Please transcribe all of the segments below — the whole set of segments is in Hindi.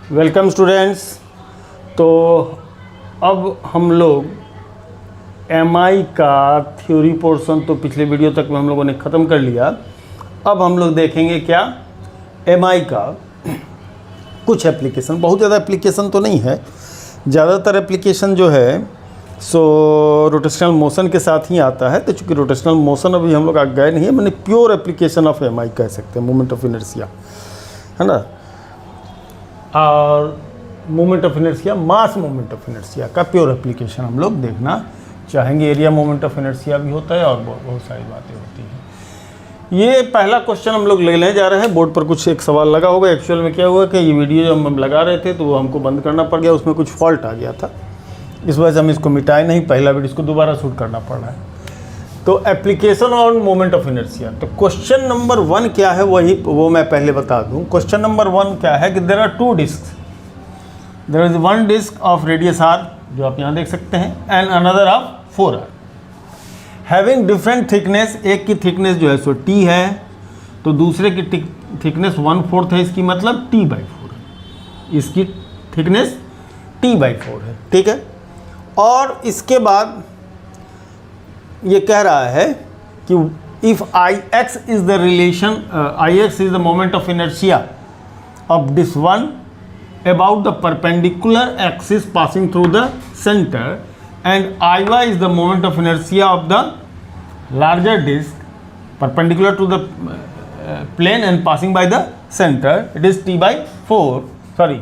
Welcome students. तो अब हम लोग एमआई का थ्योरी पोर्शन तो पिछले वीडियो तक में हम लोगों ने ख़त्म कर लिया। अब हम लोग देखेंगे क्या एमआई का कुछ एप्लीकेशन। बहुत ज़्यादा एप्लीकेशन तो नहीं है, ज़्यादातर एप्लीकेशन जो है सो रोटेशनल मोशन के साथ ही आता है। तो चूँकि रोटेशनल मोशन अभी हम लोग गए नहीं है, मैंने प्योर एप्लीकेशन ऑफ एमआई कह सकते हैं, मोमेंट ऑफ इनर्शिया, है ना। और moment of inertia, mass moment of inertia का प्योर एप्लीकेशन हम लोग देखना चाहेंगे। एरिया मोमेंट ऑफ इनर्शिया भी होता है और बहुत सारी बातें होती हैं। ये पहला क्वेश्चन हम लोग लेने जा रहे हैं। बोर्ड पर कुछ एक सवाल लगा होगा। एक्चुअल में क्या हुआ कि ये वीडियो जब हम लगा रहे थे तो वो हमको बंद करना पड़ गया, उसमें कुछ फॉल्ट आ गया था, इस वजह से हम इसको मिटाए नहीं। पहला वीडियो इसको दोबारा शूट करना पड़ रहा है। तो application on moment of inertia. तो क्वेश्चन नंबर 1 क्या है वो मैं पहले बता दूं। क्वेश्चन नंबर 1 क्या है कि there are 2 disc, there is 1 disc of radius r जो आप यहाँ देख सकते हैं, and another of 4r having different thickness. एक की थिकनेस जो है सो t है, तो दूसरे की थिकनेस 1/4 है। इसकी मतलब t/4 है, इसकी थिकनेस t/4 है, ठीक है। और इसके बाद ये कह रहा है कि if Ix is the relation, Ix is the moment of inertia of this one about the perpendicular axis passing through the centre, and Iy is the moment of inertia of the larger disc perpendicular to the plane and passing by the centre, it is t/4, sorry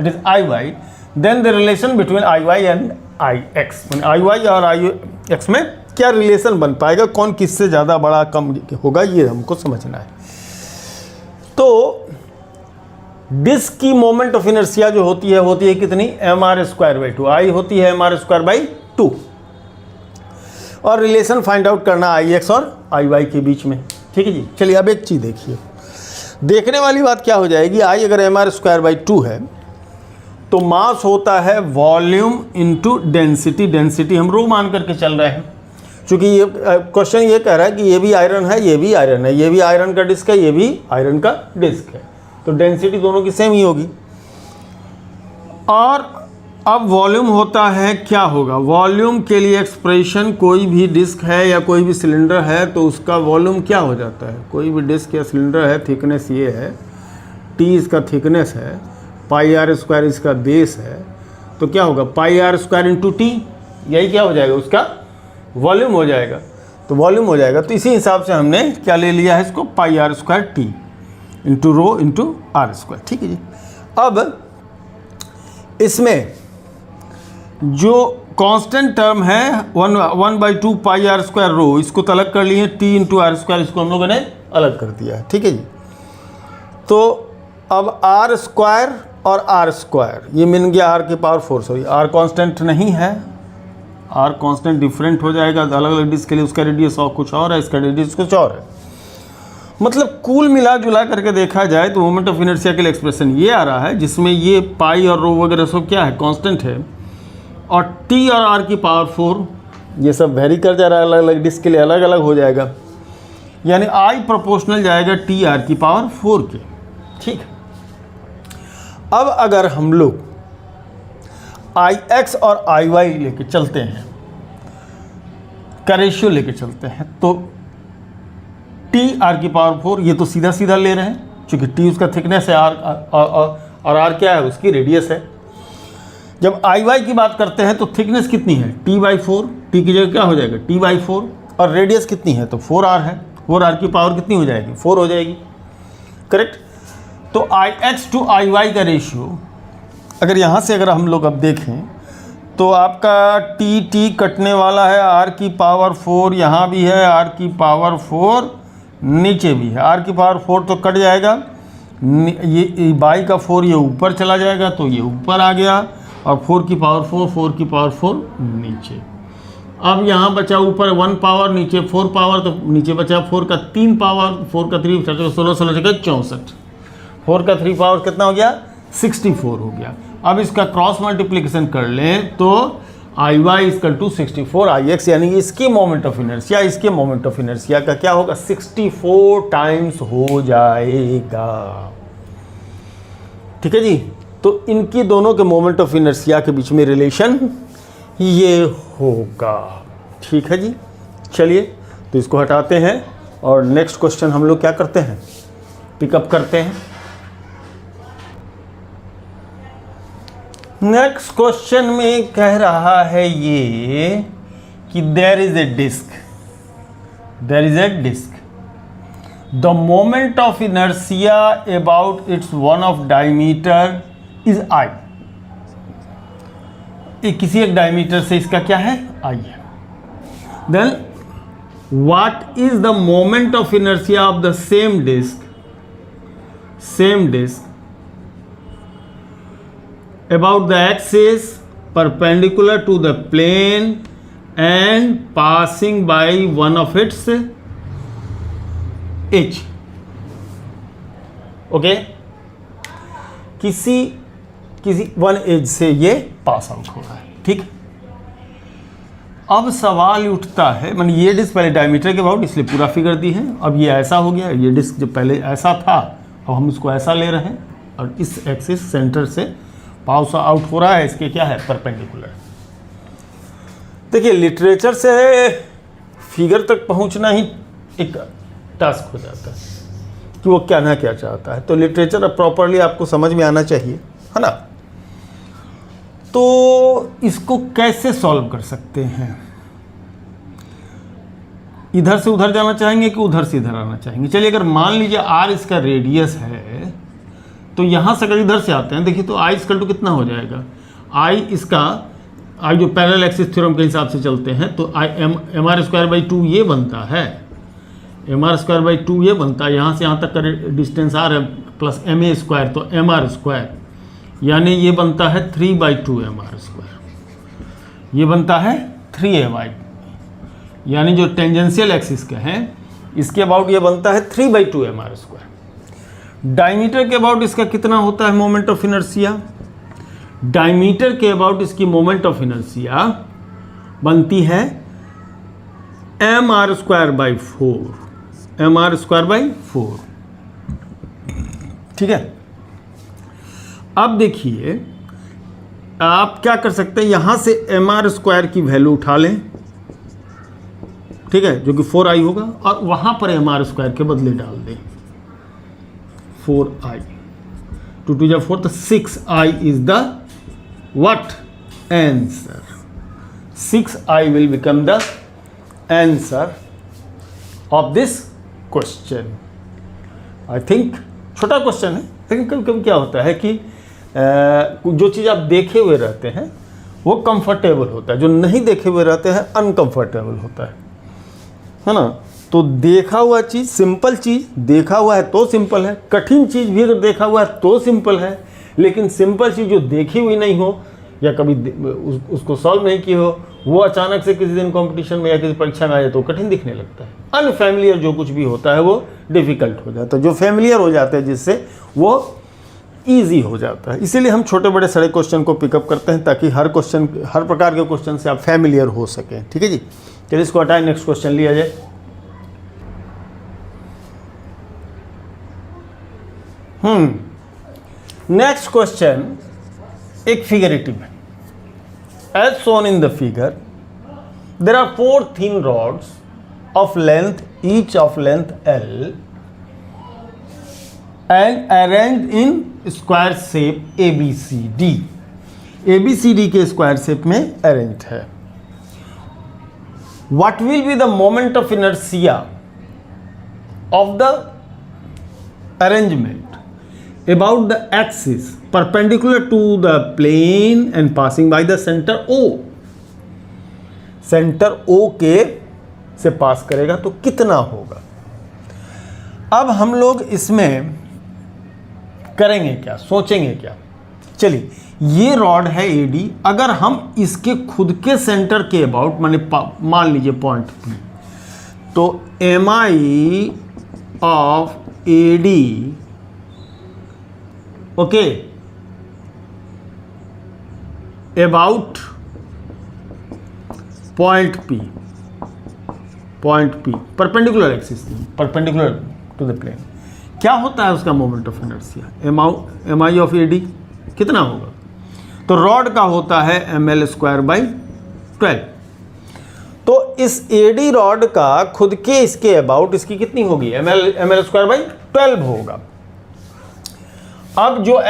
it is Iy, then the relation between Iy and Ix, Iy और Ix में क्या रिलेशन बन पाएगा, कौन किससे ज़्यादा बड़ा कम होगा, ये हमको समझना है। तो डिस्क की मोमेंट ऑफ इनर्शिया जो होती है कितनी, mr²/2, I होती है mr²/2, और रिलेशन फाइंड आउट करना Ix और Iy के बीच में, ठीक है जी। चलिए अब एक चीज़ देखिए, देखने वाली बात क्या हो जाएगी। I अगर mr²/2 है तो मास होता है वॉल्यूम इनटू डेंसिटी। डेंसिटी हम रो मान करके चल रहे हैं, क्योंकि ये क्वेश्चन ये कह रहा है कि ये भी आयरन है, ये भी आयरन है, ये भी आयरन का डिस्क है, ये भी आयरन का डिस्क है, तो डेंसिटी दोनों की सेम ही होगी। और अब वॉल्यूम होता है, क्या होगा वॉल्यूम के लिए एक्सप्रेशन, कोई भी डिस्क है या कोई भी सिलेंडर है तो उसका वॉल्यूम क्या हो जाता है। कोई भी डिस्क या सिलेंडर है, थिकनेस ये है, t इसका थिकनेस है, πr² इसका बेस है, तो क्या होगा πr² इंटू t, यही क्या हो जाएगा उसका वॉल्यूम हो जाएगा। तो वॉल्यूम हो जाएगा, तो इसी हिसाब से हमने क्या ले लिया है इसको, πr² into rho into r², ठीक है जी। अब इसमें जो कांस्टेंट टर्म है 1/2 πr² रो, इसको तो अलग कर लिए, t इंटू r², इसको हम लोगों ने अलग कर दिया है, ठीक है जी। तो अब r² और r² ये मिल गया r⁴, सॉरी r कांस्टेंट नहीं है, r कांस्टेंट डिफरेंट हो जाएगा अलग अलग डिस्क के लिए, उसका रेडियस और कुछ और है, इसका रेडियस कुछ और है। मतलब कुल मिला जुला करके देखा जाए तो मोमेंट ऑफ इनर्शिया के लिए एक्सप्रेशन ये आ रहा है, जिसमें ये पाई और रो वगैरह सब क्या है, कांस्टेंट है, और t और r⁴ ये सब वेरी कर जा रहा है, अलग अलग डिस्क के लिए अलग अलग हो जाएगा, यानी I प्रोपोर्शनल जाएगा t r⁴ के, ठीक है। अब अगर हम लोग Ix और Iy लेके चलते हैं, का रेशियो लेके चलते हैं, तो t r⁴ ये तो सीधा सीधा ले रहे हैं, क्योंकि t उसका थिकनेस है, और r क्या है उसकी रेडियस है। जब Iy की बात करते हैं तो थिकनेस कितनी है, t/4, t की जगह क्या हो जाएगा t/4, और रेडियस कितनी है तो 4r है, 4r की पावर कितनी हो जाएगी 4 हो जाएगी, करेक्ट। तो Ix टू Iy का रेशियो अगर यहाँ से अगर हम लोग अब देखें तो आपका t कटने वाला है, r⁴ यहाँ भी है, r⁴ नीचे भी है, r⁴ तो कट जाएगा, ये बाई का 4 ये ऊपर चला जाएगा, तो ये ऊपर आ गया, और 4⁴ नीचे। अब यहाँ बचा ऊपर 1 पावर, नीचे 4 पावर, तो नीचे बचा 4 का 3 पावर, 4 का 3 16 16 जगह 64, 4 का 3 पावर कितना हो गया 64 हो गया। अब इसका क्रॉस मल्टीप्लिकेशन कर लें तो Iy इक्वल टू 64 Ix, यानी इसकी मोमेंट ऑफ इनर्शिया, इसके मोमेंट ऑफ इनर्शिया का क्या होगा 64 टाइम्स हो जाएगा। ठीक है जी, तो इनकी दोनों के मोमेंट ऑफ इनर्शिया के बीच में रिलेशन ये होगा। ठीक है जी, चलिए तो इसको हटाते हैं और नेक्स्ट क्वेश्चन हम लोग क्या करते हैं, पिकअप करते हैं। नेक्स्ट क्वेश्चन में कह रहा है ये कि there is a disc, the moment of inertia about its one of diameter is I. किसी एक डायमीटर से इसका क्या है, आई है। Then what is the moment of inertia of the same disc about the axis perpendicular to the plane and passing by one of its edge। Okay, किसी वन एज से ये पास आउट हो रहा है। ठीक, अब सवाल उठता है, मैंने ये डिस्क पहले डायमीटर के अबाउट इसलिए पूरा फिगर दी है, अब ये ऐसा हो गया, ये डिस्क जो पहले ऐसा था अब हम इसको ऐसा ले रहे हैं और इस एक्सिस सेंटर से पास आउट हो रहा है, इसके क्या है, परपेंडिकुलर। देखिए लिटरेचर से फिगर तक पहुंचना ही एक टास्क हो जाता है कि वो क्या ना क्या चाहता है, तो लिटरेचर प्रॉपरली आपको समझ में आना चाहिए, है ना। तो इसको कैसे सॉल्व कर सकते हैं, इधर से उधर जाना चाहेंगे कि उधर से इधर आना चाहेंगे। चलिए अगर मान लीजिए r इसका रेडियस है तो यहाँ से अगर इधर से आते हैं, देखिए तो i इक्वल टू कितना हो जाएगा, i इसका i जो पैरेलल एक्सिस थ्योरम के हिसाब से चलते हैं तो एम आर स्क्वायर बाई 2 ये बनता है, एम आर स्क्वायर बाई 2 ये बनता है, यहाँ से यहाँ तक का डिस्टेंस r है प्लस एम ए स्क्वायर तो एम आर स्क्वायर, यानी ये बनता है 3/2 एम आर स्क्वायर, ये बनता है 3ay, यानी जो टेंजेंशियल एक्सिस का है इसके अबाउट ये बनता है 3/2 एम आर स्क्वायर। डायमीटर के अबाउट इसका कितना होता है मोमेंट ऑफ इनर्शिया, डायमीटर के अबाउट इसकी मोमेंट ऑफ इनर्शिया बनती है M R square by 4, M R square by 4। ठीक है, अब देखिए आप क्या कर सकते हैं, यहां से एम आर स्क्वायर की वैल्यू उठा लें, ठीक है, जो कि 4i होगा, और वहां पर एम आर स्क्वायर के बदले डाल दें 4i, 2 2 4 तो 6i is the what answer, 6i will become the answer of this question। I think छोटा क्वेश्चन है, लेकिन कभी कभी क्या होता है कि जो चीज़ आप देखे हुए रहते हैं वो कंफर्टेबल होता है, जो नहीं देखे हुए रहते हैं अनकंफर्टेबल होता है ना। तो देखा हुआ चीज़, सिंपल चीज़ देखा हुआ है तो सिंपल है, कठिन चीज़ भी अगर देखा हुआ है तो सिंपल है, लेकिन सिंपल चीज़ जो देखी हुई नहीं हो या कभी उसको सॉल्व नहीं की हो, वो अचानक से किसी दिन कंपटीशन में या किसी परीक्षा में आ जाए तो कठिन दिखने लगता है। अनफैमिलियर जो कुछ भी होता है वो डिफ़िकल्ट हो जाता है, जो फैमिलियर हो जाता है जिससे वो ईजी हो जाता है। इसीलिए हम छोटे बड़े सारे क्वेश्चन को पिकअप करते हैं ताकि हर प्रकार के क्वेश्चन से आप फैमिलियर हो सकें। ठीक है जी, चलिए इसको हटाएं, नेक्स्ट क्वेश्चन लिया जाए। नेक्स्ट क्वेश्चन एक फिगरेटिव है। As shown in the figure there are 4 thin rods of length, each of length L and arranged in square shape ABCD। ABCD के स्क्वायर शेप में अरेंज्ड है। What will be the moment of inertia of the arrangement about the axis perpendicular to the plane and passing by the center O। Centre O के से पास करेगा तो कितना होगा। अब हम लोग इसमें करेंगे क्या, सोचेंगे क्या। चलिए ये रॉड है AD, अगर हम इसके खुद के सेंटर के अबाउट मान लीजिए पॉइंट P, तो MI ऑफ AD okay about point P perpendicular axis, perpendicular to the plane, क्या होता है उसका मोमेंट ऑफ इनर्शिया, MI ऑफ AD कितना होगा? तो रॉड का होता है ml²/12। तो इस एडी रॉड का खुद के इसके अबाउट इसकी कितनी होगी? ml²/12 होगा। अब जो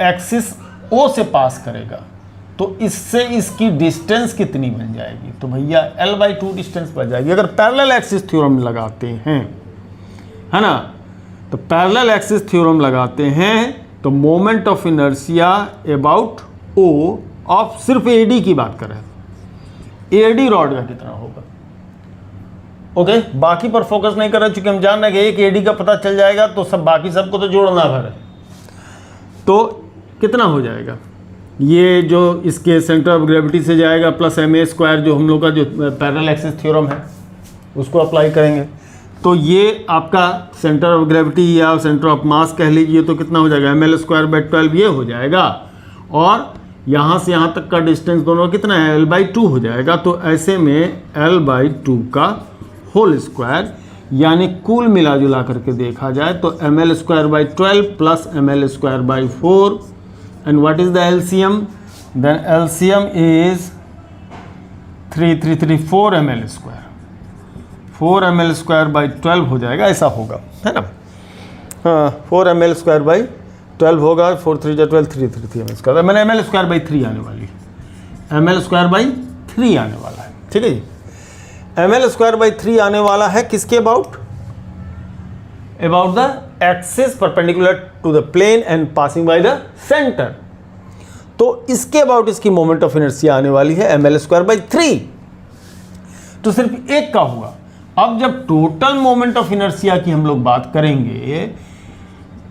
एक्सिस O से पास करेगा तो इससे इसकी डिस्टेंस कितनी बन जाएगी? तो भैया l/2 डिस्टेंस बन जाएगी। अगर पैरेलल एक्सिस थ्योरम लगाते हैं, है ना, तो पैरेलल एक्सिस थ्योरम लगाते हैं तो moment of inertia about O of सिर्फ AD की बात कर रहे हैं, AD रॉड का कितना होगा? ओके, बाकी पर फोकस नहीं कर रहे चूंकि हम जान रहे हैं कि एक AD का पता चल जाएगा तो सब बाकी सबको तो जोड़ना भर है। तो कितना हो जाएगा? ये जो इसके सेंटर ऑफ ग्रेविटी से जाएगा प्लस ma² जो हम लोग का जो पैरेलल एक्सिस थ्योरम है उसको अप्लाई करेंगे तो ये आपका सेंटर ऑफ ग्रेविटी या सेंटर ऑफ मास कह लीजिए तो कितना हो जाएगा? ml²/12 ये हो जाएगा। और यहाँ से यहाँ तक का डिस्टेंस दोनों कितना है? l/2 हो जाएगा। तो ऐसे में l/2 का होल स्क्वायर, यानी कुल मिला जुला करके देखा जाए तो ml²/12 plus ml²/4 and what is the LCM? Then LCM is 4 ml²। 4 ml²/12 हो जाएगा, ऐसा होगा, है ना? हाँ, 4 ml²/12 होगा। 4 3 12 3 3 ml²। मैंने ml²/3 आने वाली है, ml²/3 आने वाला है, ठीक है जी। ml²/3 आने वाला है किसके about? About the axis perpendicular to the plane and passing by the centre. तो इसके अबाउट इसकी मोमेंट ऑफ इनर्शिया आने वाली है ml²/3। तो सिर्फ एक का हुआ। अब जब टोटल मोमेंट ऑफ इनर्शिया की हम लोग बात करेंगे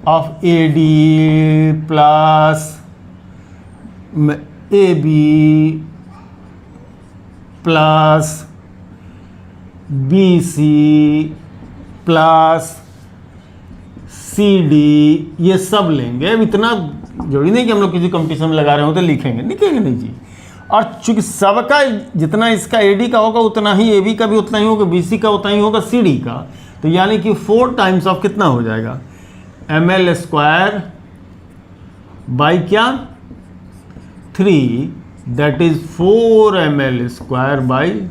of AD plus AB plus BC plus CD, ये सब लेंगे। अब इतना जरूरी नहीं कि हम लोग किसी कंपटीशन में लगा रहे हो तो लिखेंगे नहीं जी। और चूंकि सबका जितना इसका AD का होगा उतना ही AB का भी उतना ही होगा, BC का उतना ही होगा, CD का। तो यानी कि 4 टाइम्स ऑफ कितना हो जाएगा? ml² बाई क्या? 3, दैट इज 4 ml²/3।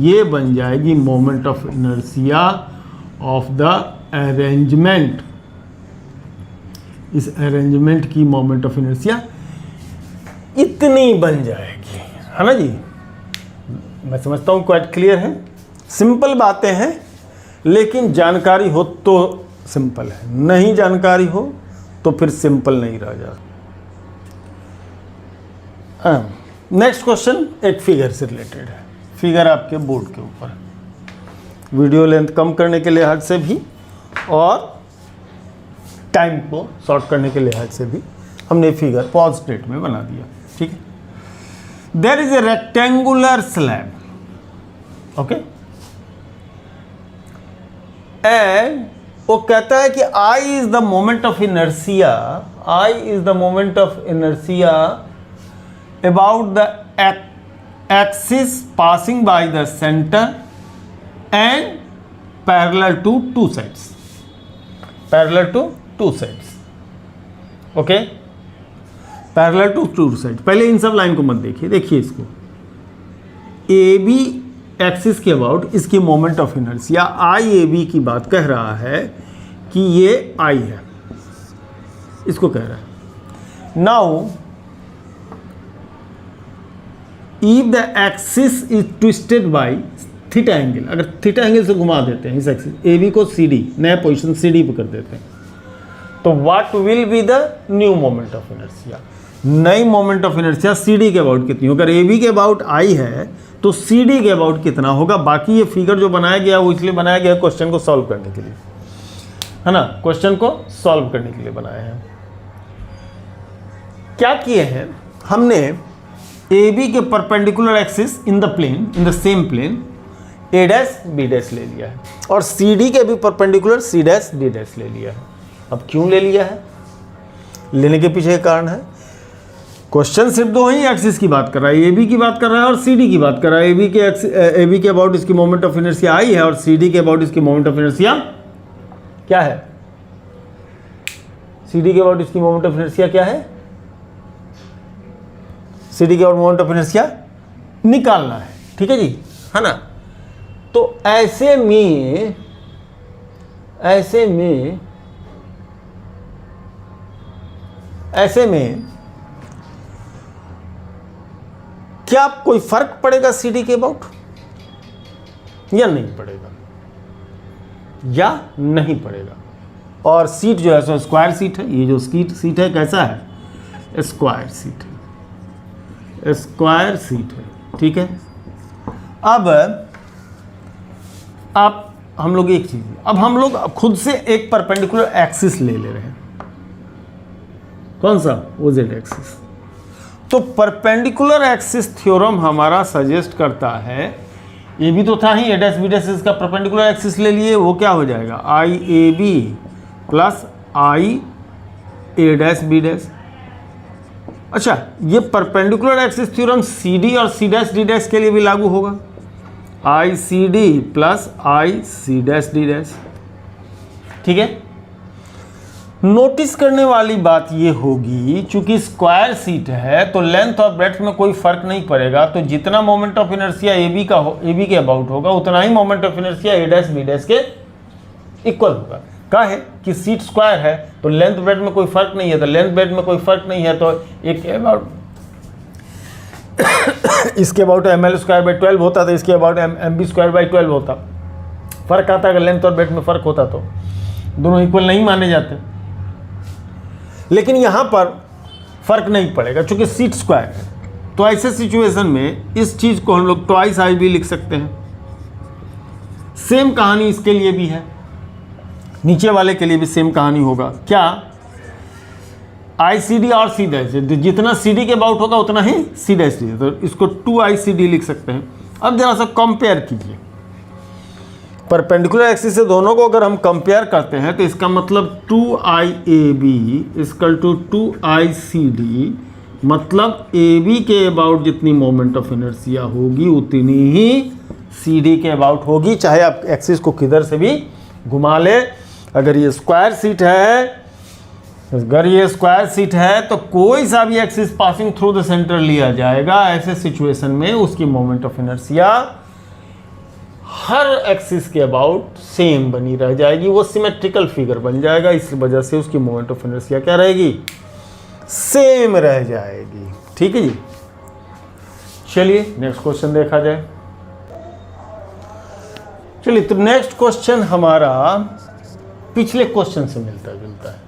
ये बन जाएगी moment of inertia of the arrangement. इस अरेंजमेंट की मोमेंट ऑफ इनर्शिया इतनी बन जाएगी, है ना जी। मैं समझता हूँ क्वाइट क्लियर है। सिंपल बातें हैं, लेकिन जानकारी हो तो सिंपल है, नहीं जानकारी हो तो फिर सिंपल नहीं रह जाता। नेक्स्ट क्वेश्चन एक फिगर से रिलेटेड है। फिगर आपके बोर्ड के ऊपर, वीडियो लेंथ कम करने के लिहाज से भी और टाइम को शॉर्ट करने के लिहाज से भी हमने फिगर पॉज स्टेट में बना दिया, ठीक है। There is a rectangular slab, okay, and वो कहता है कि I is the moment of inertia, I is the moment of inertia about the axis passing by the centre and parallel to two sides, parallel to two sides, okay, parallel to two sides. पहले इन सब लाइन को मत देखिए, देखिए इसको। AB एक्सिस के अबाउट इसकी मोमेंट ऑफ इनर्शिया IAB की बात कह रहा है कि ये I है, इसको कह रहा है। Now if the axis is twisted by theta angle, अगर थीटा एंगल से घुमा देते हैं इस एक्सिस AB को CD, नया पोजीशन CD पे कर देते हैं, तो what will be the new moment of inertia? नई मोमेंट ऑफ इनर्शिया CD के अबाउट कितनी होगी? अगर AB के अबाउट I है तो CD के अबाउट कितना होगा? बाकी ये फिगर जो बनाया गया वो इसलिए बनाया गया क्वेश्चन को सॉल्व करने के लिए, है ना, क्वेश्चन को सॉल्व करने के लिए बनाए हैं। क्या किए हैं हमने? AB के perpendicular axis in the plane, in the same plane A dash B dash ले लिया है, और CD के भी perpendicular C dash D dash ले लिया है। अब क्यों ले लिया है? लेने के पीछे कारण है, क्वेश्चन सिर्फ दो ही एक्सिस की बात कर रहा है, AB की बात कर रहा है और CD की बात कर रहा है। AB के अबाउट इसकी मोमेंट ऑफ इनर्शिया I है और CD के अबाउट इसकी मोमेंट ऑफ इनर्शिया क्या है? CD के अबाउट इसकी मोमेंट ऑफ इनर्शिया क्या है, CD के अबाउट मोमेंट ऑफ इनर्शिया निकालना है, ठीक है जी, है ना। तो ऐसे में क्या कोई फर्क पड़ेगा CD के अबाउट या नहीं पड़ेगा, या नहीं पड़ेगा। और सीट जो है सो स्क्वायर सीट है, ये जो सीट है कैसा है, स्क्वायर सीट है, स्क्वायर सीट है, ठीक है। अब आप हम लोग एक चीज, अब हम लोग खुद से एक परपेंडिकुलर एक्सिस ले रहे हैं, कौन सा, वो जेड एक्सिस। तो परपेंडिकुलर एक्सिस थ्योरम हमारा सजेस्ट करता है, ये भी तो था ही, ए डैश बी डैश इसका परपेंडिकुलर एक्सिस ले लिए, वो क्या हो जाएगा, I A B plus I A dash B dash. अच्छा, ये perpendicular axis theorem C D और सी डैश डी डैश के लिए भी लागू होगा, आई सी डी प्लस आई सी डैश डी डैश, ठीक है। नोटिस करने वाली बात ये होगी, चूंकि स्क्वायर सीट है तो लेंथ और ब्रेड्थ में कोई फर्क नहीं पड़ेगा, तो जितना moment of inertia A B के अबाउट होगा उतना ही moment of inertia A dash B dash के इक्वल होगा। क्या है कि सीट स्क्वायर है तो लेंथ ब्रेड में कोई फर्क नहीं है, तो लेंथ ब्रेड में कोई फर्क नहीं है, तो एक अबाउट इसके अबाउट ml स्क्वायर बाई 12 होता था, इसके अबाउट mb स्क्वायर बाई 12 होता। फर्क आता अगर लेंथ और ब्रेड में फर्क होता तो, दोनों इक्वल नहीं माने जाते। लेकिन यहां पर फर्क नहीं पड़ेगा चूंकि सीट स्क्वायर है, तो ऐसे सिचुएशन में इस चीज को हम लोग ट्वाइस आई बी लिख सकते हैं। सेम कहानी इसके लिए भी है, नीचे वाले के लिए भी सेम कहानी होगा। क्या, आई सी डी और सी डैश, जितना सी डी के अबाउट होगा उतना ही सी डैश डी, तो इसको 2ICD लिख सकते हैं। अब जरा सा कंपेयर कीजिए, परपेंडिकुलर एक्सिस से दोनों को अगर हम कंपेयर करते हैं तो इसका मतलब 2IAB इक्वल टू 2ICD, मतलब AB के अबाउट जितनी मोमेंट ऑफ इनर्शिया होगी उतनी ही CD के अबाउट होगी, चाहे आप एक्सिस को किधर से भी घुमा ले। अगर ये स्क्वायर सीट है तो कोई सा भी axis passing through the centre लिया जाएगा, ऐसे सिचुएशन में उसकी moment of inertia her axis के अबाउट सेम बनी रह जाएगी, वो सिमेट्रिकल फिगर बन जाएगा, इस वजह से उसकी मोमेंट ऑफ इनर्शिया क्या रहेगी, सेम रह जाएगी, ठीक है जी। चलिए नेक्स्ट क्वेश्चन देखा जाए। चलिए, तो नेक्स्ट क्वेश्चन हमारा पिछले क्वेश्चन से मिलता जुलता है।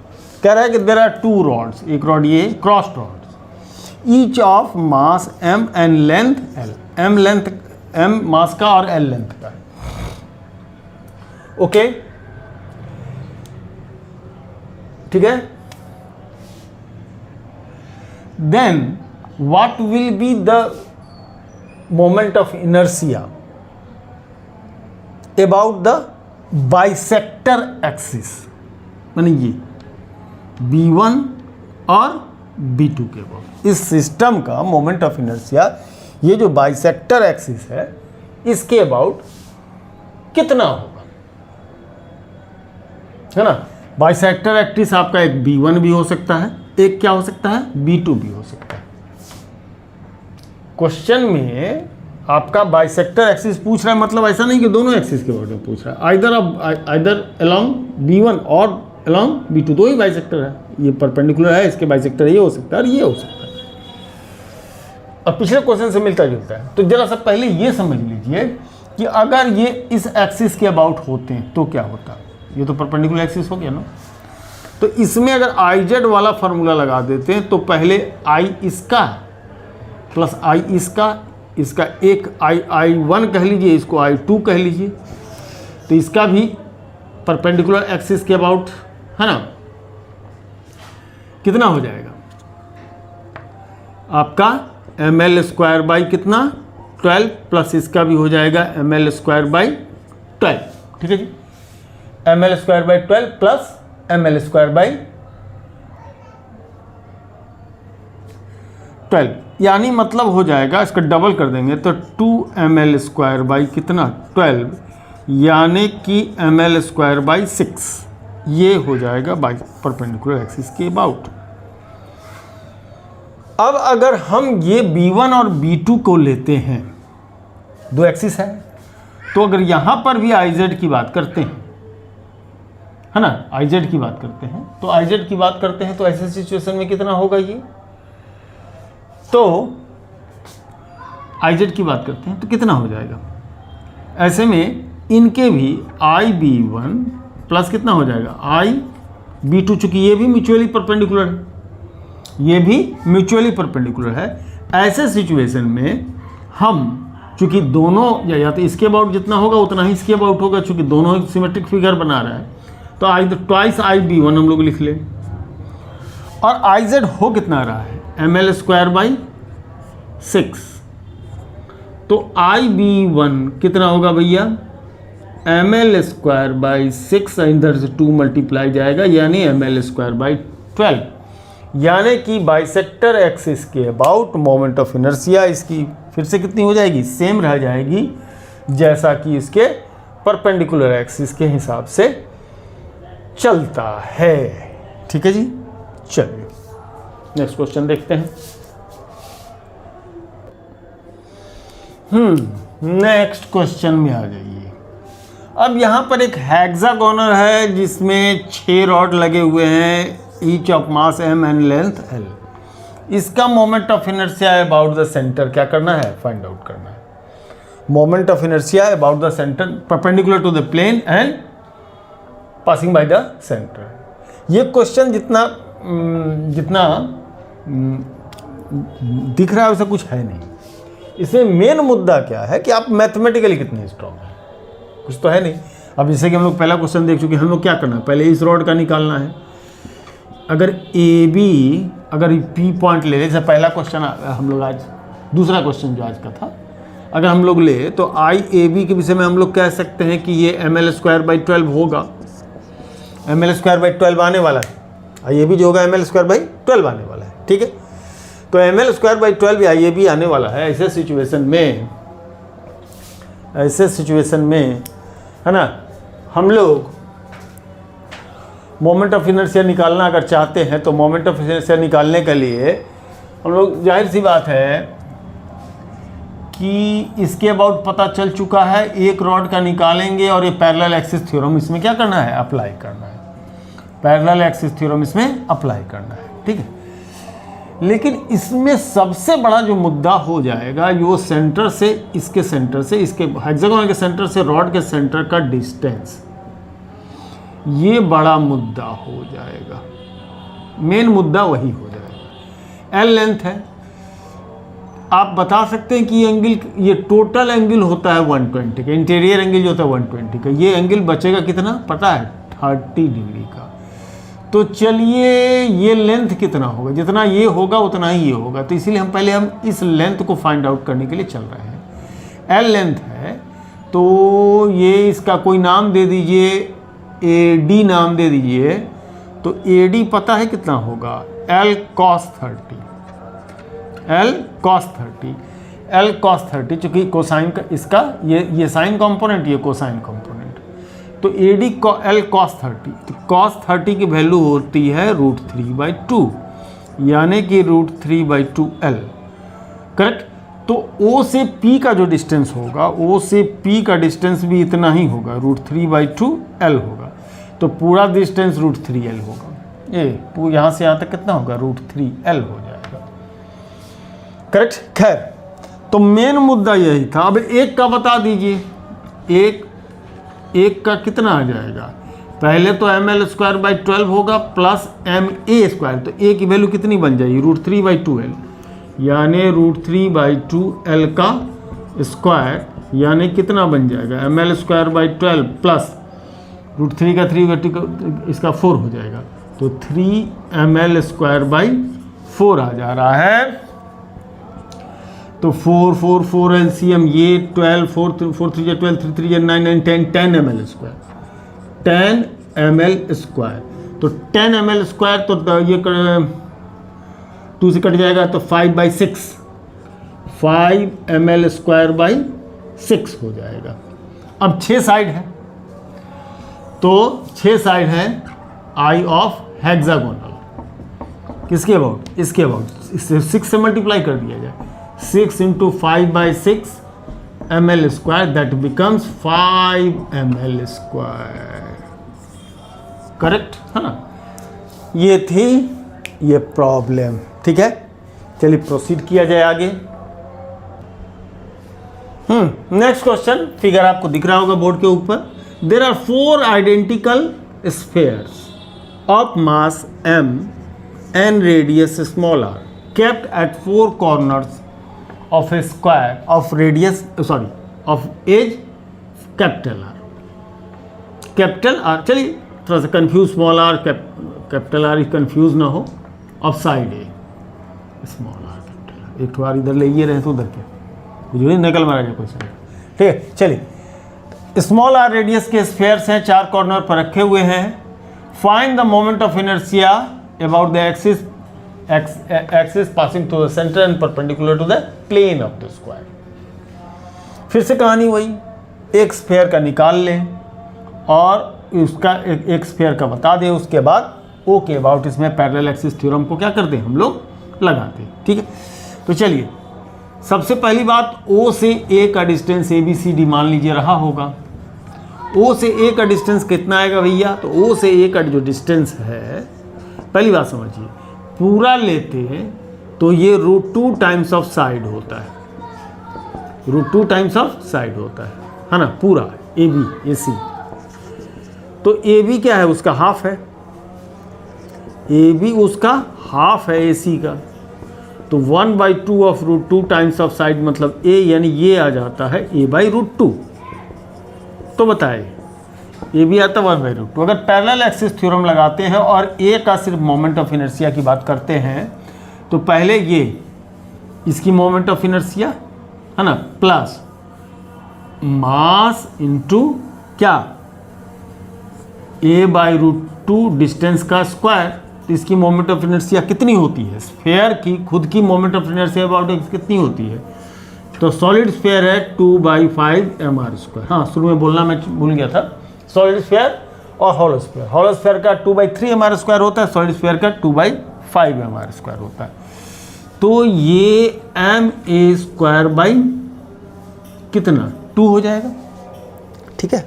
कह रहा है कि देयर आर 2 रॉड्स, एक रॉड ये cross rod, each of mass m and length l, m mass का और l लेंथ का, ओके, ठीक है। Then what will be the moment of inertia about the bisector axis, मानी ये B1 और B2 के अबाउट। इस सिस्टम का मोमेंट ऑफ इनर्शिया, ये जो बाइसेक्टर एक्सिस है इसके अबाउट कितना होगा, है ना। बाइसेक्टर एक्सिस आपका एक B1 भी हो सकता है, एक क्या हो सकता है, B2 भी हो सकता है। क्वेश्चन में आपका बाइसेक्टर एक्सिस पूछ रहा है, मतलब ऐसा नहीं कि दोनों एक्सिस के बारे में पूछ रहा है, आइदर अलोंग B1 और अलोंग B2, दो ही बाइसेक्टर है, ये परपेंडिकुलर है, इसके बाइसेक्टर ये हो सकता है और ये हो सकता है। अब पिछले क्वेश्चन से मिलता जुलता है, तो जरा सा पहले ये समझ लीजिए कि अगर ये इस एक्सिस के अबाउट होते हैं तो क्या होता, ये तो परपेंडिकुलर एक्सिस हो गया ना। तो इसमें अगर IZ वाला फार्मूला लगा देते हैं तो पहले I इसका प्लस I इसका एक I1 कह लीजिए, इसको I2 कह लीजिए, तो इसका भी परपेंडिकुलर एक्सिस के अबाउट, है ना, कितना हो जाएगा आपका ml स्क्वायर बाई कितना 12, प्लस इसका भी हो जाएगा ml स्क्वायर बाई 12, ठीक है जी। ml square by 12 plus ml square by 12, यानी मतलब हो जाएगा, इसका डबल कर देंगे तो 2ml स्क्वायर बाई कितना 12, यानी कि ml स्क्वायर बाई 6, ये हो जाएगा बाई परपेंडिकुलर एक्सिस के अबाउट। अब अगर हम ये B1 और B2 को लेते हैं, दो एक्सिस है, तो अगर यहाँ पर भी IZ की बात करते हैं, है ना, IZ की बात करते हैं, तो IZ की बात करते हैं तो ऐसे सिचुएशन में कितना होगा ये, तो IZ की बात करते हैं तो कितना हो जाएगा, ऐसे में इनके भी IB1 प्लस कितना हो जाएगा IB2, चूंकि ये भी म्यूचुअली परपेंडिकुलर है, ये भी म्यूचुअली परपेंडिकुलर है। ऐसे सिचुएशन में हम चूंकि दोनों या तो इसके अबाउट जितना होगा उतना ही इसके अबाउट होगा, चूंकि दोनों सिमेट्रिक फिगर बना रहा है, तो ट्वाइस IB1 हम लोग लिख लें, और IZ हो कितना रहा है ML²/6, तो IB1 कितना होगा भैया ML²/6, इधर से 2 मल्टीप्लाई जाएगा यानी ML²/12, यानी कि बाइसेक्टर एक्सिस के अबाउट मोमेंट ऑफ इनर्शिया इसकी फिर से कितनी हो जाएगी, सेम रह जाएगी जैसा कि इसके परपेंडिकुलर एक्सिस के हिसाब से चलता है। ठीक है जी, चलिए नेक्स्ट क्वेश्चन देखते हैं। नेक्स्ट क्वेश्चन में आ जाइए। अब यहाँ पर एक हेक्सागोनल है जिसमें 6 रॉड लगे हुए हैं, each of mass m and length l। इसका moment of inertia about the centre क्या करना है, फाइंड आउट करना है। Moment of inertia about the centre perpendicular to the plane and passing by the centre. ये क्वेश्चन जितना दिख रहा है वैसा कुछ है नहीं। इसमें मेन मुद्दा क्या है कि आप मैथमेटिकली कितने स्ट्रॉन्ग हैं, कुछ तो है नहीं। अब जैसे कि हम लोग पहला क्वेश्चन देख चुके हैं, हम लोग क्या करना है, पहले इस रॉड का निकालना है। अगर AB, अगर P पॉइंट ले, जैसे पहला क्वेश्चन हम लोग आज, दूसरा क्वेश्चन जो आज का था, अगर हम लोग ले तो IAB के विषय में हम लोग कह सकते हैं कि ये ML²/12 होगा, ML²/12 आने वाला है, IAB जो होगा ML²/12 आने वाला है। ठीक है, तो ML²/12 IAB आने वाला है। ऐसे सिचुएशन में है ना, हम लोग मोमेंट ऑफ इनर्शिया निकालना अगर चाहते हैं तो मोमेंट ऑफ इनर्शिया निकालने के लिए हम लोग, जाहिर सी बात है कि इसके अबाउट पता चल चुका है, एक रॉड का निकालेंगे और ये पैरेलल एक्सिस थ्योरम इसमें क्या करना है, अप्लाई करना है। पैरेलल एक्सिस थ्योरम इसमें अप्लाई करना है। ठीक है, लेकिन इसमें सबसे बड़ा जो मुद्दा हो जाएगा वो सेंटर से, इसके सेंटर से, इसके हेक्सागोनल के सेंटर से रॉड के सेंटर का डिस्टेंस, ये बड़ा मुद्दा हो जाएगा। मेन मुद्दा वही हो जाएगा। L लेंथ है, आप बता सकते हैं कि ये एंगल, ये टोटल एंगल होता है 120 का, इंटीरियर एंगल जो होता है 120 का, ये एंगल बचेगा कितना पता है, 30 डिग्री का। तो चलिए ये लेंथ कितना होगा, जितना ये होगा उतना ही ये होगा, तो इसीलिए हम इस लेंथ को फाइंड आउट करने के लिए चल रहे हैं। L लेंथ है, तो ये इसका कोई नाम दे दीजिए, AD नाम दे दीजिए, तो AD पता है कितना होगा, L cos 30, L cos 30, L cos 30, चूँकि कोसाइन का इसका ये साइन कंपोनेंट, ये कोसाइन कंपोनेंट, तो AD L cos 30, तो cos 30 की वैल्यू होती है √3/2, यानी कि √3/2L। करेक्ट, तो O से P का जो डिस्टेंस होगा, O से P का डिस्टेंस भी इतना ही होगा, √3/2L होगा, तो पूरा डिस्टेंस √3L होगा। ये यहाँ से यहाँ तक कितना होगा, √3L हो जाएगा। करेक्ट, खैर तो मेन मुद्दा यही था। अब एक का बता दीजिए, एक का कितना आ जाएगा, पहले तो ML²/12 होगा प्लस MA², तो A की वैल्यू कितनी बन जाएगी, √3/2L, यानी √3/2L का स्क्वायर, यानी कितना बन जाएगा, ML²/12 प्लस √3 का 3 इसका 4 हो जाएगा, तो 3ML²/4 आ जा रहा है। तो 4 LCM, ये 12, 4 3 12, 3 3 9 9 10 10 ml², 10 ml², तो 10 ml², तो ये 2 से कट जाएगा तो 5/6, 5 ml²/6 हो जाएगा। अब 6 साइड है, तो 6 साइड है आई ऑफ हेक्सागोनल। किसके अबाउट? इसके अबाउट। इससे 6 से मल्टीप्लाई कर दिया जाए, 6 into 5/6 ml square, that becomes 5 ml square. Correct है ना? ये थी ये प्रॉब्लम। ठीक है, चलिए प्रोसीड किया जाए आगे। नेक्स्ट क्वेश्चन, फिगर आपको दिख रहा होगा बोर्ड के ऊपर। There are 4 identical spheres of mass m and radius small r kept at 4 corners of a square of radius of edge capital R। Capital R, चलिए थोड़ा सा confuse, small r capital R confuse ना हो, of side A small r capital R। एक बार इधर ले ये रहे तो उधर के जो नकल मारा जाए क्वेश्चन। ठीक है, चलिए स्मॉल r रेडियस के स्फेयर्स हैं, 4 कॉर्नर पर रखे हुए हैं। Find the moment of inertia about the axis passing through the center and perpendicular to the plane of the square। फिर से कहानी वही, एक स्फेयर का निकाल लें और उसका एक स्फेयर का बता दें, उसके बाद ओ के अबाउट इसमें पैरेलल एक्सिस थ्योरम को क्या करते हैं हम लोग लगाते हैं। ठीक है, तो चलिए सबसे पहली बात, ओ से ए का डिस्टेंस ABCD मान लीजिए रहा होगा। ओ से ए का डिस्टेंस कितना आएगा भैया? तो ओ से ए का जो डिस्टेंस है, पहली बात समझिए, पूरा लेते हैं तो ये √2 टाइम्स ऑफ साइड होता है, √2 टाइम्स ऑफ साइड होता है ना, पूरा AC। तो AB क्या है? उसका हाफ है, AB उसका हाफ है AC का। तो 1/2 ऑफ √2 टाइम्स ऑफ साइड मतलब A, यानी ये आ जाता है A/√2। तो बताए ये भी आता है 1/√2। अगर पैरेलल एक्सिस थ्योरम लगाते हैं और ए का सिर्फ मोमेंट ऑफ इनर्शिया की बात करते हैं, तो पहले ये इसकी मोमेंट ऑफ इनर्शिया है ना, प्लस मास इनटू क्या, A/√2 डिस्टेंस का स्क्वायर। तो इसकी मोमेंट ऑफ इनर्शिया कितनी होती है? स्फेयर की खुद की मोमेंट ऑफ इनर्शिया अबाउट कितनी होती है? तो सॉलिड स्फेयर है 2/5 mr²। हाँ, शुरू में बोलना मैं भूल गया था, सॉलिड स्फेयर और हॉलो स्फेयर। हॉलो स्फेयर का 2/3 mr² होता है, सॉलिड स्फेयर का 2/5 mr² होता है। तो ये ma² कितना 2 हो जाएगा। ठीक है,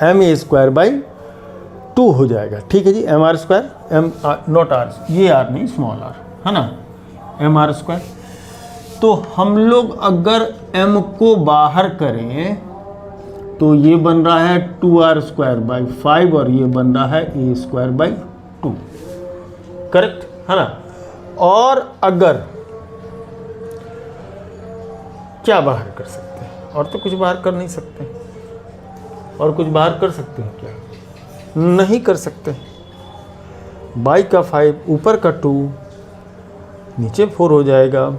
ma²/2 हो जाएगा। ठीक है जी, mr², m नॉट r, ये r नहीं, स्मॉल r है ना, mr²। तो हम लोग अगर m को बाहर करें तो ये बन रहा है 2r²/5 और ये बन रहा है a²/2। करेक्ट है ना। और अगर क्या बाहर कर सकते हैं? और तो कुछ बाहर कर नहीं सकते। और कुछ बाहर कर सकते हैं क्या? नहीं कर सकते। बाई का 5, ऊपर का 2, नीचे 4 हो जाएगा,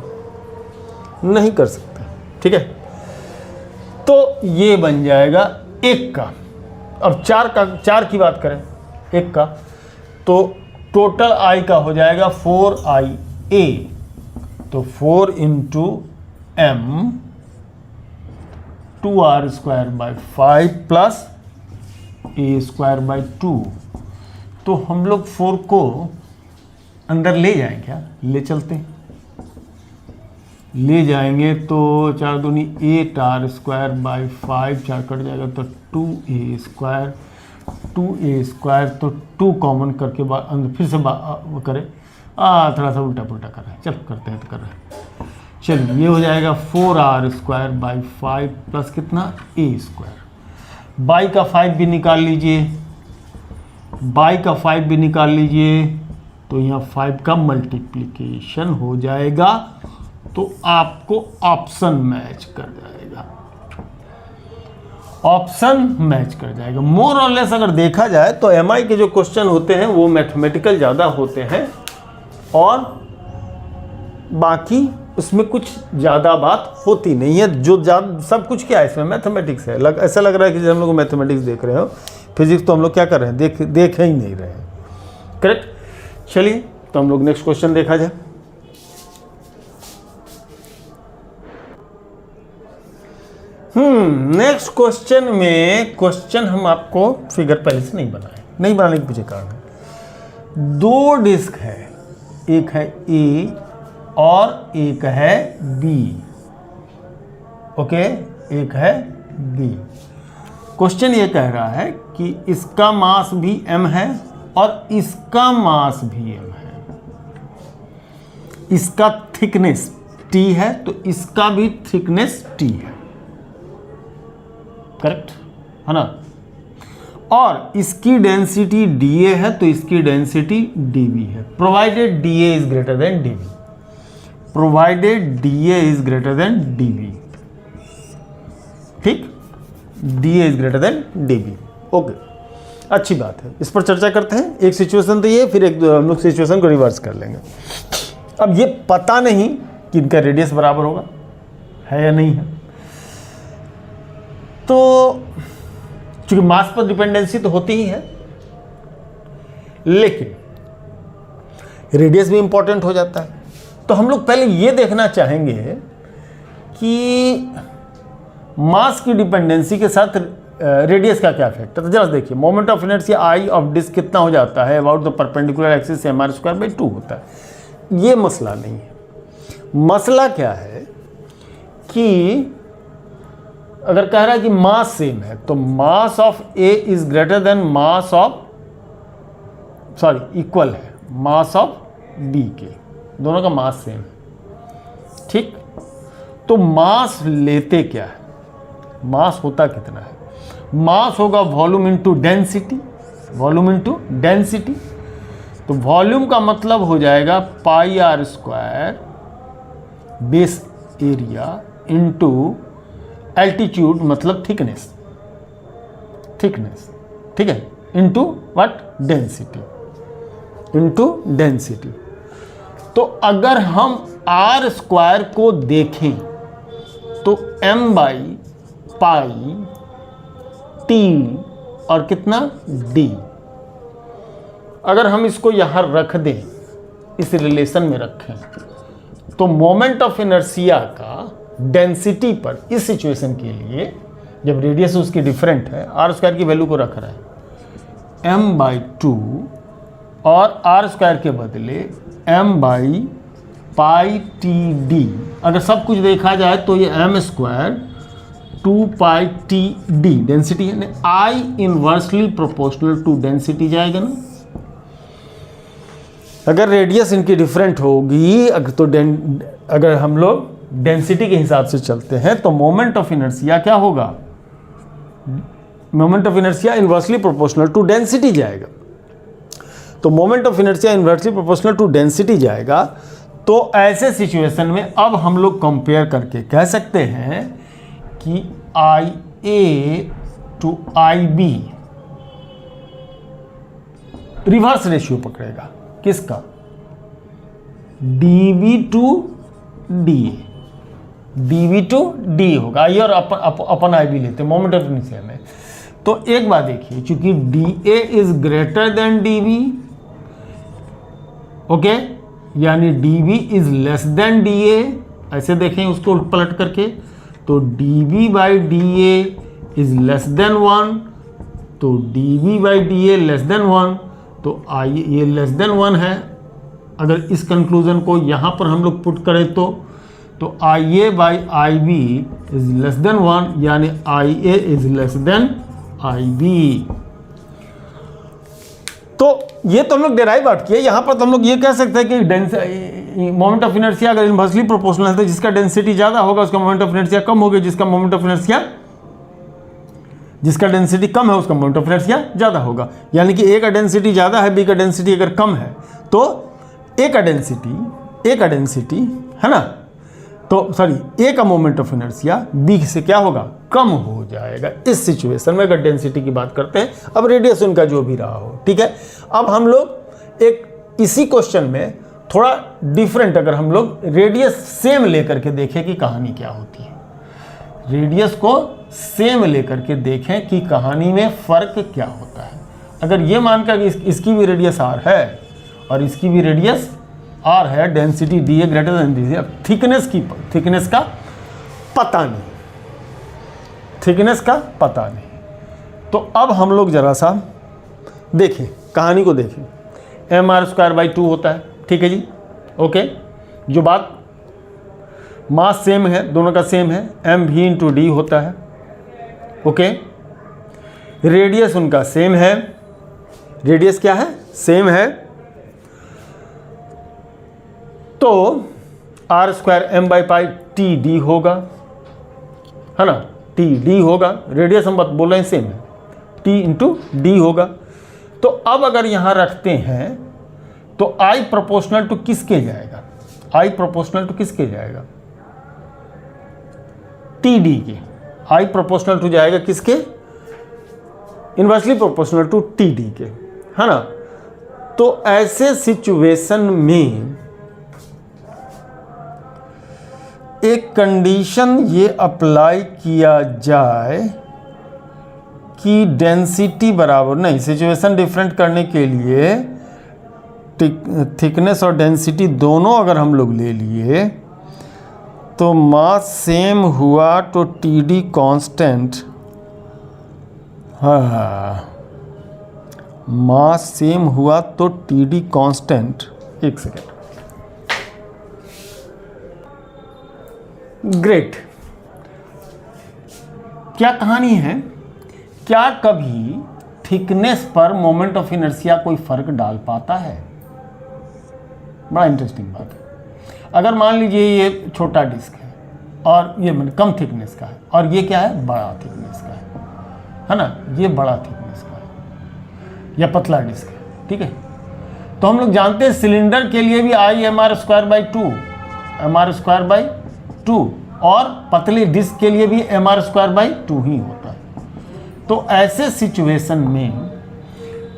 नहीं कर सकते। ठीक है, तो ये बन जाएगा 1 का। अब 4 की बात करें, 1 का, तो टोटल आई का हो जाएगा 4IA। तो 4 into m 2r²/5 plus a²/2। तो हम लोग 4 को अंदर ले जाएं क्या? ले चलते हैं, ले जाएंगे तो 4 दूनी 8r²/5, 4 कट जाएगा तो 2a², 2a² तो 2 कॉमन करके अंदर फिर से करें, थोड़ा सा उल्टा पुल्टा कर रहे हैं, चल करते हैं तो कर रहे हैं। चलिए ये हो जाएगा 4r²/5 प्लस कितना a²। बाई का 5 भी निकाल लीजिए, बाई का 5 भी निकाल लीजिए, तो यहाँ 5 का मल्टीप्लिकेशन हो जाएगा, तो आपको ऑप्शन मैच कर जाएगा, ऑप्शन मैच कर जाएगा। मोर और लेस अगर देखा जाए तो MI के जो क्वेश्चन होते हैं वो मैथमेटिकल ज़्यादा होते हैं और बाकी उसमें कुछ ज़्यादा बात होती नहीं है। जो सब कुछ क्या है इसमें मैथमेटिक्स है। ऐसा लग रहा है कि जब हम लोग मैथमेटिक्स देख रहे हो, फिजिक्स तो हम लोग क्या कर रहे हैं, देख ही नहीं रहे हैं। करेक्ट। चलिए तो हम लोग नेक्स्ट क्वेश्चन देखा जाए। नेक्स्ट क्वेश्चन में क्वेश्चन हम आपको फिगर पहले से नहीं बनाए, नहीं बनाने के पीछे कारण है दो डिस्क है, एक है ए और एक है बी। ओके, एक है बी। क्वेश्चन ये कह रहा है कि इसका मास भी m है और इसका मास भी m है, इसका थिकनेस t है तो इसका भी थिकनेस t है, करेक्ट है ना। और इसकी डेंसिटी dA है तो इसकी डेंसिटी dB है, provided dA is greater than dB, provided dA is greater than dB। ठीक, dA is greater than dB। Okay, अच्छी बात है, इस पर चर्चा करते हैं। एक सिचुएशन तो ये, फिर एक हम लोग सिचुएशन को रिवर्स कर लेंगे। अब ये पता नहीं कि इनका रेडियस बराबर होगा है या नहीं है, तो चूंकि मास पर डिपेंडेंसी तो होती ही है, लेकिन रेडियस भी इंपॉर्टेंट हो जाता है। तो हम लोग पहले ये देखना चाहेंगे कि मास की डिपेंडेंसी के साथ रेडियस का क्या इफेक्ट है। तो जरा देखिए, moment of inertia I of disc कितना हो जाता है, about the perpendicular axis mr²/2 होता है। ये मसला नहीं है। मसला क्या है कि अगर कह रहा है कि मास सेम है तो mass of A is greater then mass of, equal है मास ऑफ बी के, दोनों का मास सेम है। ठीक, तो मास लेते क्या है, मास होता कितना है, मास होगा volume into density, volume into density. तो वॉल्यूम का मतलब हो जाएगा πr² base area into altitude मतलब थिकनेस, ठीक है, into what, density, into density. तो अगर हम r² को देखें तो m/π t और कितना d। अगर हम इसको यहां रख दें, इस रिलेशन में रखें, तो मोमेंट ऑफ इनर्शिया का डेंसिटी पर इस सिचुएशन के लिए, जब रेडियस उसकी डिफरेंट है, r² की वैल्यू को रख रहा है m/2 और r² के बदले m/πtd। अगर सब कुछ देखा जाए तो ये m² 2πtd डेंसिटी है, I inversely proportional to density जाएगा ना। अगर रेडियस इनकी डिफरेंट होगी, अगर हम लोग डेंसिटी के हिसाब से चलते हैं तो मोमेंट ऑफ इनर्शिया क्या होगा, moment of inertia inversely proportional to density जाएगा। तो moment of inertia inversely proportional to density जाएगा। तो ऐसे सिचुएशन में अब हम लोग कंपेयर करके कह सकते हैं कि IA to IB reverse ratio पकड़ेगा, किसका, dB to DA, dB to D होगा। आई और अपन IB लेते हैं मोमेंट ऑफ इनर्शिया में। तो एक बात देखिए, चूंकि DA is greater than DB, okay, यानी DB is less than DA, ऐसे देखें उसको पलट करके, तो dB/DA इज लेस देन 1, तो dB/DA लेस देन 1, तो ये लेस देन 1 है। अगर इस कंक्लूजन को यहाँ पर हम लोग पुट करें तो IA/IB इज लेस देन 1, यानी IA is less than IB। तो ये तो हम लोग डेराइव आउट किए। यहाँ पर तो हम लोग ये कह सकते हैं कि मोमेंट ऑफ इनर्शिया अगर इनवर्सली प्रोपोर्शनल है तो जिसका डेंसिटी ज़्यादा होगा उसका मोमेंट ऑफ इनर्शिया कम होगी, जिसका डेंसिटी कम है उसका मोमेंट ऑफ इनर्शिया ज़्यादा होगा। यानी कि ए का डेंसिटी ज़्यादा है, बी का डेंसिटी अगर कम है तो ए का डेंसिटी है ना, तो सॉरी ए का मोमेंट ऑफ इनर्शिया बी से क्या होगा, कम हो जाएगा। इस सिचुएशन में अगर डेंसिटी की बात करते हैं, अब रेडियस उनका जो भी रहा हो, ठीक है। अब हम लोग एक इसी क्वेश्चन में थोड़ा डिफरेंट, अगर हम लोग रेडियस सेम लेकर के देखें कि कहानी क्या होती है, रेडियस को सेम लेकर के देखें कि कहानी में फ़र्क क्या होता है। अगर ये मानकर कि इसकी भी रेडियस r है और इसकी भी रेडियस r है, density DA greater than DB, अब थिकनेस का पता नहीं। तो अब हम लोग ज़रा सा देखें, कहानी को देखें। एम आर स्क्वायर बाई 2 होता है। ठीक है जी, ओके। जो बात मास सेम है, दोनों का सेम है, एम वी इंटू डी होता है। ओके, रेडियस उनका सेम है, रेडियस क्या है, सेम है। तो R square M by pi T D होगा, है ना, टी डी होगा। रेडियस हम बोल रहे हैं सेम है, टी इंटू डी होगा। तो अब अगर यहां रखते हैं तो आई प्रोपोर्शनल टू किसके जाएगा, आई प्रोपोर्शनल टू किसके जाएगा, टी डी के। आई प्रोपोर्शनल टू जाएगा किसके, inversely proportional to T D के, है ना। तो ऐसे सिचुएशन में एक कंडीशन ये अप्लाई किया जाए कि डेंसिटी बराबर नहीं, सिचुएशन डिफरेंट करने के लिए थिकनेस और डेंसिटी दोनों अगर हम लोग ले लिए तो मास सेम हुआ तो टी डी कॉन्स्टेंट, हाँ मास सेम हुआ तो टी डी कॉन्स्टेंट। एक सेकेंड, ग्रेट। क्या कहानी है, क्या कभी थिकनेस पर मोमेंट ऑफ इनर्शिया कोई फर्क डाल पाता है? बड़ा इंटरेस्टिंग बात है। अगर मान लीजिए ये छोटा डिस्क है और ये कम थिकनेस का है और ये क्या है, बड़ा थिकनेस का है ना, ये बड़ा थिकनेस का है या पतला डिस्क है, ठीक है। तो हम लोग जानते हैं सिलेंडर के लिए भी I M R square by 2, M R square by 2, और पतली डिस्क के लिए भी एम आर स्क्वायर बाई 2 ही होता है। तो ऐसे सिचुएशन में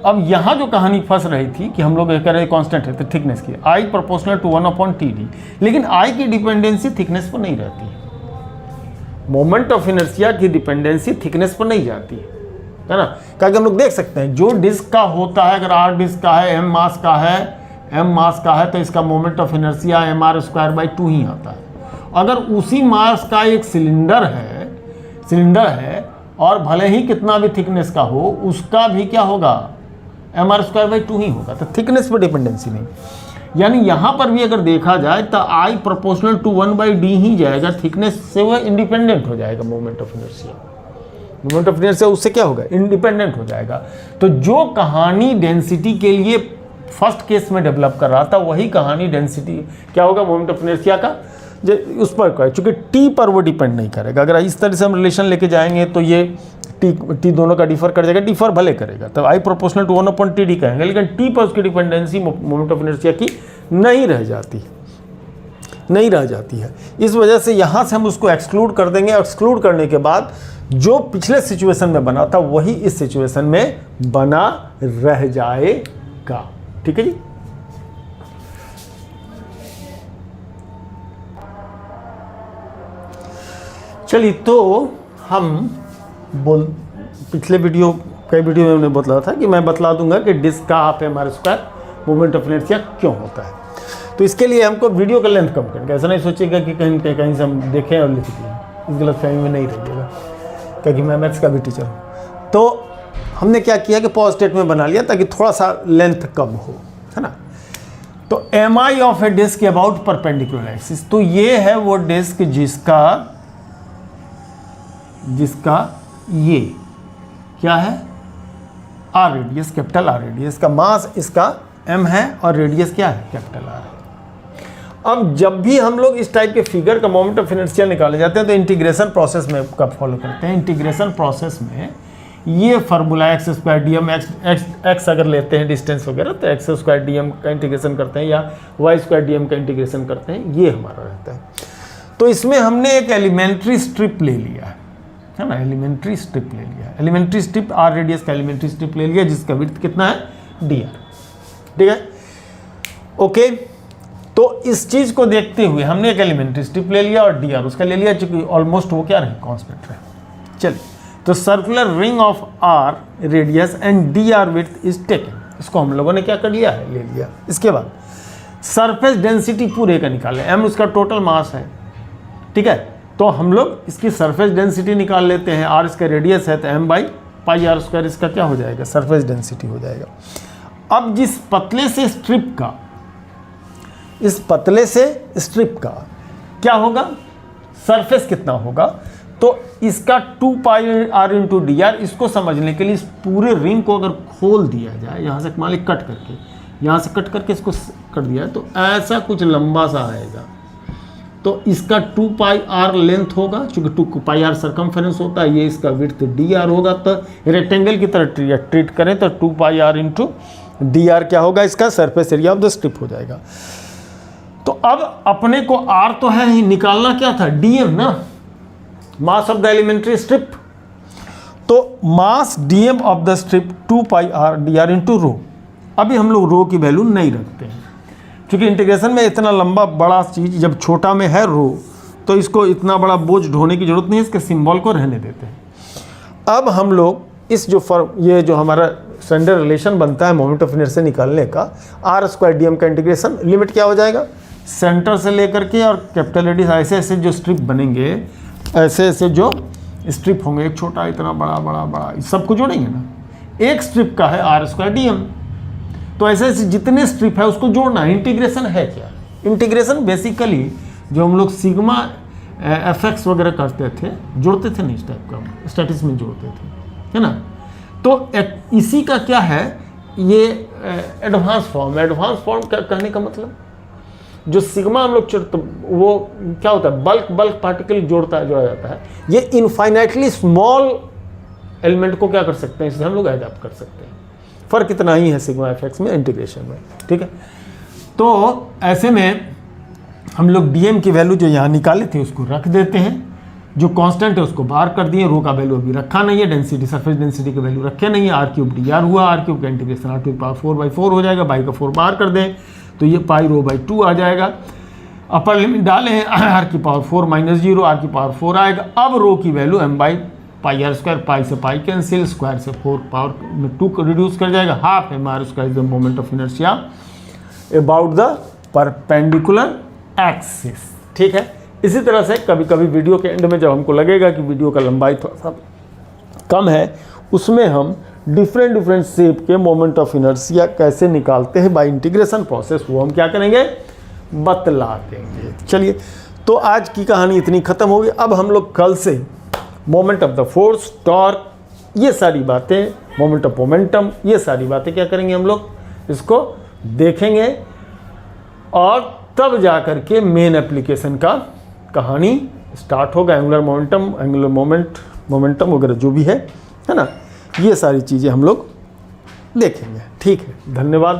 अब यहाँ जो कहानी फंस रही थी कि हम लोग कह रहे कांस्टेंट है तो थिकनेस की, आई प्रोपोर्शनल टू 1/TD, लेकिन आई की डिपेंडेंसी थिकनेस पर नहीं रहती है। मोमेंट ऑफ इनर्शिया की डिपेंडेंसी थिकनेस पर नहीं जाती है ना। क्योंकि हम लोग देख सकते हैं जो डिस्क का होता है, अगर आर डिस्क का है, एम मास का है, एम मास का है, तो इसका moment of inertia M R square by 2 ही आता है। अगर उसी मास का एक सिलेंडर है और भले ही कितना भी थिकनेस का हो, उसका भी क्या होगा, एम आर स्क्वायर बाई 2 ही होगा। तो थिकनेस पर डिपेंडेंसी नहीं, यानी यहाँ पर भी अगर देखा जाए तो आई प्रोपोर्शनल टू 1/d ही जाएगा, थिकनेस से वह इंडिपेंडेंट हो जाएगा। मोमेंट ऑफ इनर्शिया उससे क्या होगा, इंडिपेंडेंट हो जाएगा। तो जो कहानी डेंसिटी के लिए फर्स्ट केस में डेवलप कर रहा था, वही कहानी डेंसिटी क्या होगा, मोमेंट ऑफ इनर्शिया का जो उस पर, चूँकि टी पर वो डिपेंड नहीं करेगा। अगर इस तरह से हम रिलेशन लेके जाएंगे तो ये टी दोनों का डिफर कर जाएगा, डिफर भले करेगा, तो आई प्रोपोर्शनल टू 1/TD कहेंगे, लेकिन टी पर उसकी डिपेंडेंसी मोमेंट ऑफ इनर्शिया की नहीं रह जाती है। इस वजह से यहाँ से हम उसको एक्सक्लूड कर देंगे। एक्सक्लूड करने के बाद जो पिछले सिचुएशन में बना था वही इस सिचुएशन में बना रह जाएगा। ठीक है जी। चलिए, तो हम पिछले कई वीडियो में हमने बतला था कि मैं बतला दूंगा कि डिस्क का half M R square moment of inertia क्यों होता है। तो इसके लिए हमको वीडियो का लेंथ कम करके, ऐसा नहीं सोचिएगा कि कहीं से हम देखें और लिख दिए, इस गलतफहमी में नहीं रहिएगा, क्योंकि मैं मैथ्स का भी टीचर हूँ। तो हमने क्या किया कि पॉज स्टेट में बना लिया ताकि थोड़ा सा लेंथ कम हो, है ना। तो M I of a disc about perpendicular axis, तो ये है वो डिस्क जिसका ये क्या है, R radius, capital R radius का मास इसका m है और रेडियस क्या है, कैपिटल आर है। अब जब भी हम लोग इस टाइप के फिगर का मोमेंट ऑफ इनर्शिया निकाले जाते हैं तो इंटीग्रेशन प्रोसेस में कब फॉलो करते हैं। इंटीग्रेशन प्रोसेस में ये formula x square D M, x अगर लेते हैं डिस्टेंस वगैरह तो एक्स स्क्वायर डी एम का इंटीग्रेशन करते हैं, या वाई स्क्वायर डी एम का इंटीग्रेशन करते हैं, ये हमारा रहता है। तो इसमें हमने एक एलिमेंट्री स्ट्रिप ले लिया है ना, एलिमेंट्री स्ट्रिप ले लिया, एलिमेंट्री स्ट्रिप आर रेडियस का एलिमेंट्री स्ट्रिप ले लिया, जिसका विड्थ कितना है, डी आर। ठीक है, ओके। तो इस चीज को देखते हुए हमने एक एलिमेंट्री स्ट्रिप ले लिया और डी आर उसका ले लिया, चूंकि ऑलमोस्ट वो क्या रहे, कांस्टेंट रहे। चलिए, तो circular ring of R radius and D R width is taken, इसको हम लोगों ने क्या कर लिया है, ले लिया। इसके बाद सरफेस डेंसिटी पूरे का निकाले, एम उसका टोटल मास है, ठीक है। तो हम लोग इसकी सरफेस डेंसिटी निकाल लेते हैं, आर इसका रेडियस है तो M by pi R square इसका क्या हो जाएगा, सरफेस डेंसिटी हो जाएगा। अब जिस पतले से स्ट्रिप का, इस पतले से स्ट्रिप का क्या होगा, सरफेस कितना होगा, तो इसका 2 pi are into D R, इसको समझने के लिए इस पूरे रिंग को अगर खोल दिया जाए, यहाँ से मान ली कट करके, यहाँ से कट करके इसको कर दिया तो ऐसा कुछ लंबा सा आएगा। तो इसका 2 पाई आर लेंथ होगा, चूंकि 2 पाई आर सरकमफेरेंस होता है, ये इसका विड्थ डी आर होगा। तो रेक्टेंगल की तरह ट्रीट करें तो 2 pi are into D R क्या होगा, इसका surface area of the strip हो जाएगा। तो अब अपने को आर तो है ही, निकालना क्या था, डीएम ना, mass of the elementary strip. तो mass DM of the strip 2 pi R D R into rho. अभी हम लोग रो की वैल्यू नहीं रखते हैं, क्योंकि इंटीग्रेशन में इतना लंबा बड़ा चीज़ जब छोटा में है रो, तो इसको इतना बड़ा बोझ ढोने की जरूरत नहीं है, इसके सिंबल को रहने देते हैं। अब हम लोग इस जो ये जो हमारा स्टैंडर्ड रिलेशन बनता है मोमेंट ऑफ इनर्शिया निकालने का, आर स्क्वायर डी एम का इंटीग्रेशन, लिमिट क्या हो जाएगा, सेंटर से लेकर के और कैपिटल रेडियस ऐसे ऐसे जो स्ट्रिप बनेंगे, ऐसे ऐसे जो स्ट्रिप होंगे, एक छोटा इतना बड़ा बड़ा बड़ा, सबको जोड़ेंगे ना, एक स्ट्रिप का है आर स्क्वायर डी एम। तो ऐसे ऐसे जितने स्ट्रिप है उसको जोड़ना है। इंटीग्रेशन है क्या, इंटीग्रेशन बेसिकली जो हम लोग सिग्मा एफ एक्स वगैरह करते थे, जोड़ते थे नहीं, इस टाइप का स्टैटिस्टिक्स में जोड़ते थे, है ना। तो इसी का क्या है, ये एडवांस फॉर्म। एडवांस फॉर्म क्या कहने का मतलब, जो सिग्मा हम लोग वो क्या होता है, बल्क पार्टिकल जोड़ा जाता है, ये इनफाइनाइटली स्मॉल एलिमेंट को क्या कर सकते हैं, इससे हम लोग एडॉप्ट कर सकते हैं। फर्क इतना ही है सिग्मा एफ एक्स में, इंटीग्रेशन में, ठीक है। तो ऐसे में हम लोग डीएम की वैल्यू जो यहाँ निकाले थे उसको रख देते हैं, जो कांस्टेंट है उसको बाहर कर दिए, रो का वैल्यू अभी रखा नहीं है, डेंसिटी सरफेस डेंसिटी की वैल्यू रखे नहीं है, आर क्यूब डी आर हुआ, आर क्यूब का इंटीग्रेशन आर टू पावर 4/4 हो जाएगा, बाई का 4 बाहर कर दें तो ये पाई रो बाई 2 आ जाएगा। अपर लिमिट डालें, आर की पावर 4 माइनस 0, आर की पावर 4 आएगा। अब रो की value M by pi R square, pi से पाई कैंसिल, स्क्वायर से 4 पावर में 2 को रिड्यूस कर जाएगा, half M R square is the moment of inertia about the perpendicular axis, ठीक है। इसी तरह से कभी कभी वीडियो के एंड में जब हमको लगेगा कि वीडियो का लंबाई थोड़ा सा कम है, उसमें हम डिफरेंट शेप के मोमेंट ऑफ इनर्शिया कैसे निकालते हैं बाय इंटीग्रेशन प्रोसेस, वो हम क्या करेंगे, बतला देंगे। चलिए, तो आज की कहानी इतनी ख़त्म होगी। अब हम लोग कल से moment of the force, torque, ये सारी बातें, मोमेंट ऑफ मोमेंटम, ये सारी बातें क्या करेंगे, हम लोग इसको देखेंगे, और तब जा कर के मेन एप्लीकेशन का कहानी स्टार्ट होगा। एंगुलर मोमेंटम, एंगुलर मोमेंटम वगैरह जो भी है ना, ये सारी चीज़ें हम लोग देखेंगे। ठीक है, धन्यवाद।